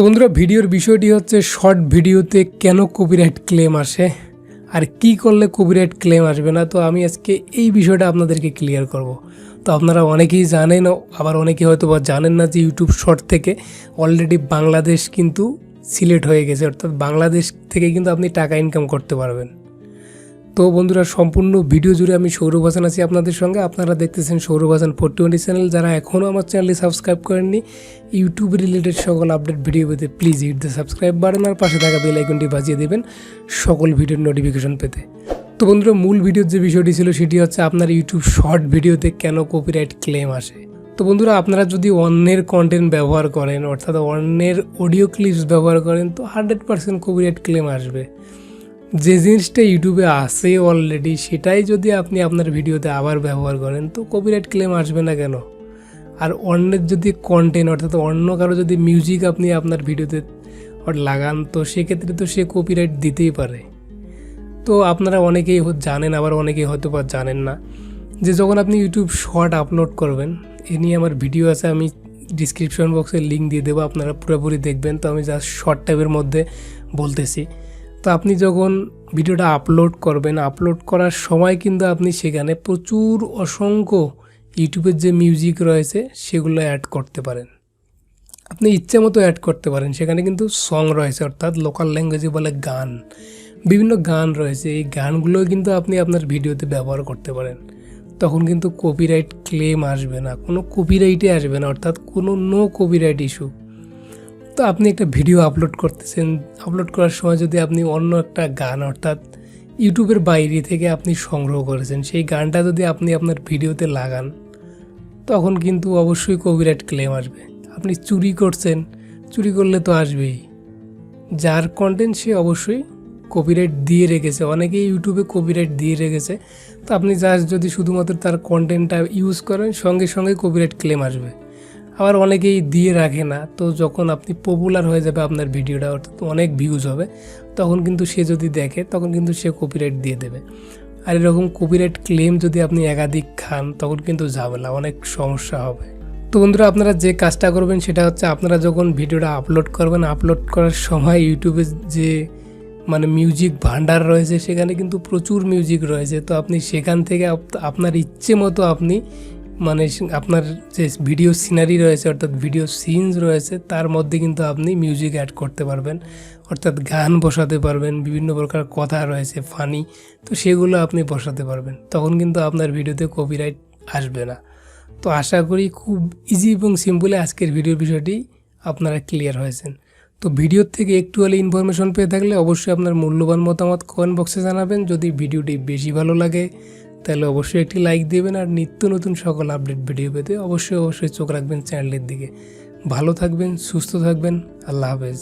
তো বন্ধুরা, ভিডিওর বিষয়টি হচ্ছে শর্ট ভিডিওতে কেন কপিরাইট ক্লেম আসে আর কি করলে কপিরাইট ক্লেম আসবে না। তো আমি আজকে এই বিষয়টা আপনাদেরকে ক্লিয়ার করব। তো আপনারা অনেকেই জানেন, আবার অনেকে হয়তো বা জানেন না যে ইউটিউব শর্ট থেকে অলরেডি বাংলাদেশ কিন্তু সিলেক্ট হয়ে গেছে, অর্থাৎ বাংলাদেশ থেকে কিন্তু আপনি টাকা ইনকাম করতে পারবেন। তো বন্ধুরা, সম্পূর্ণ ভিডিও জুড়ে আমি সৌরভ হাসান আছি আপনাদের সঙ্গে। আপনারা দেখতেছেন সৌরভ হাসান 420 চ্যানেল। যারা এখনও আমার চ্যানেলটি সাবস্ক্রাইব করেননি, ইউটিউব রিলেটেড সকল আপডেট ভিডিও পেতে please hit the subscribe button আর পাশে থাকা বেল আইকনটি বাজিয়ে দেবেন সকল ভিডিওর নোটিফিকেশন পেতে। তো বন্ধুরা, মূল ভিডিওর যে বিষয়টি ছিল সেটি হচ্ছে আপনার ইউটিউব শর্ট ভিডিওতে কেন কপিরাইট ক্লেম আসে। তো বন্ধুরা, আপনারা যদি অন্যের কন্টেন্ট ব্যবহার করেন, অর্থাৎ অন্যের অডিও ক্লিপস ব্যবহার করেন, তো 100% কপিরাইট ক্লেম আসবে। যে জিনিসটা ইউটিউবে আসে অলরেডি, সেটাই যদি আপনি আপনার ভিডিওতে আবার ব্যবহার করেন, তো কপিরাইট ক্লেম আসবে না কেন? আর অন্যের যদি কন্টেন্ট, অর্থাৎ অন্য কারো যদি মিউজিক আপনি আপনার ভিডিওতে লাগান, তো সেক্ষেত্রে তো সে কপিরাইট দিতেই পারে। তো আপনারা অনেকেই জানেন, আবার অনেকেই হয়তো বা জানেন না যে যখন আপনি ইউটিউব শর্ট আপলোড করবেন, এ নিয়ে আমার ভিডিও আছে, আমি ডিসক্রিপশন বক্সে লিঙ্ক দিয়ে দেবো, আপনারা পুরোপুরি দেখবেন। তো আমি জাস্ট শর্ট টাইপের মধ্যে বলতেছি। তো আপনি যখন ভিডিওটা আপলোড করবেন, আপলোড করার সময় কিন্তু আপনি সেখানে প্রচুর অসংখ্য ইউটিউবের যে মিউজিক রয়েছে সেগুলো অ্যাড করতে পারেন। আপনি ইচ্ছে মতো অ্যাড করতে পারেন। সেখানে কিন্তু সং রয়েছে, অর্থাৎ লোকাল ল্যাঙ্গুয়েজে বলে গান, বিভিন্ন গান রয়েছে। এই গানগুলো কিন্তু আপনি আপনার ভিডিওতে ব্যবহার করতে পারেন। তখন কিন্তু কপিরাইট ক্লেম আসবে না, কোনো কপিরাইটে আসবে না, অর্থাৎ কোনো নো কপিরাইট ইস্যু। তো আপনি একটা ভিডিও আপলোড করতেছেন, আপলোড করার সময় যদি আপনি অন্য একটা গান, অর্থাৎ ইউটিউবের বাইরে থেকে আপনি সংগ্রহ করেছেন, সেই গানটা যদি আপনি আপনার ভিডিওতে লাগান, তখন কিন্তু অবশ্যই কপিরাইট ক্লেম আসবে। আপনি চুরি করছেন, চুরি করলে তো আসবেই। যার কন্টেন্ট সে অবশ্যই কপিরাইট দিয়ে রেখেছে, অনেকেই ইউটিউবে কপিরাইট দিয়ে রেখেছে। তো আপনি জাস্ট যদি শুধুমাত্র তার কন্টেন্টটা ইউজ করেন, সঙ্গে সঙ্গে কপিরাইট ক্লেম আসবে। আবার অনেকেই দিয়ে রাখে না। তো যখন আপনি পপুলার হয়ে যাবে আপনার ভিডিওটা, অর্থাৎ অনেক ভিউজ হবে, তখন কিন্তু সে যদি দেখে, তখন কিন্তু সে কপিরাইট দিয়ে দেবে। আর এরকম কপিরাইট ক্লেম যদি আপনি একাধিক খান, তখন কিন্তু ঝামেলা, অনেক সমস্যা হবে। তো বন্ধুরা, আপনারা যে কাজটা করবেন সেটা হচ্ছে, আপনারা যখন ভিডিওটা আপলোড করবেন, আপলোড করার সময় ইউটিউবে যে মিউজিক ভান্ডার রয়েছে, সেখানে কিন্তু প্রচুর মিউজিক রয়েছে। তো আপনি সেখান থেকে আপনার ইচ্ছে মতো আপনি আপনার যে ভিডিও সিনারি রয়েছে, অর্থাৎ ভিডিও সিনস রয়েছে, তার মধ্যে কিন্তু আপনি মিউজিক অ্যাড করতে পারবেন, অর্থাৎ গান বসাতে পারবেন। বিভিন্ন প্রকার কথা রয়েছে ফানি, তো সেগুলো আপনি বসাতে পারবেন। তখন কিন্তু আপনার ভিডিওতে কপিরাইট আসবে না। তো আশা করি খুব ইজি এবং সিম্পলে আজকের ভিডিওর বিষয়টি আপনারা ক্লিয়ার হয়েছেন। তো ভিডিওর থেকে একটু হলে ইনফরমেশন পেয়ে থাকলে অবশ্যই আপনার মূল্যবান মতামত কমেন্ট বক্সে জানাবেন। যদি ভিডিওটি বেশি ভালো লাগে তাহলে অবশ্যই একটি লাইক দেবেন। আর নিত্য নতুন সকল আপডেট ভিডিও পেতে অবশ্যই চোখ রাখবেন চ্যানেলের দিকে। ভালো থাকবেন, সুস্থ থাকবেন। আল্লাহ হাফেজ।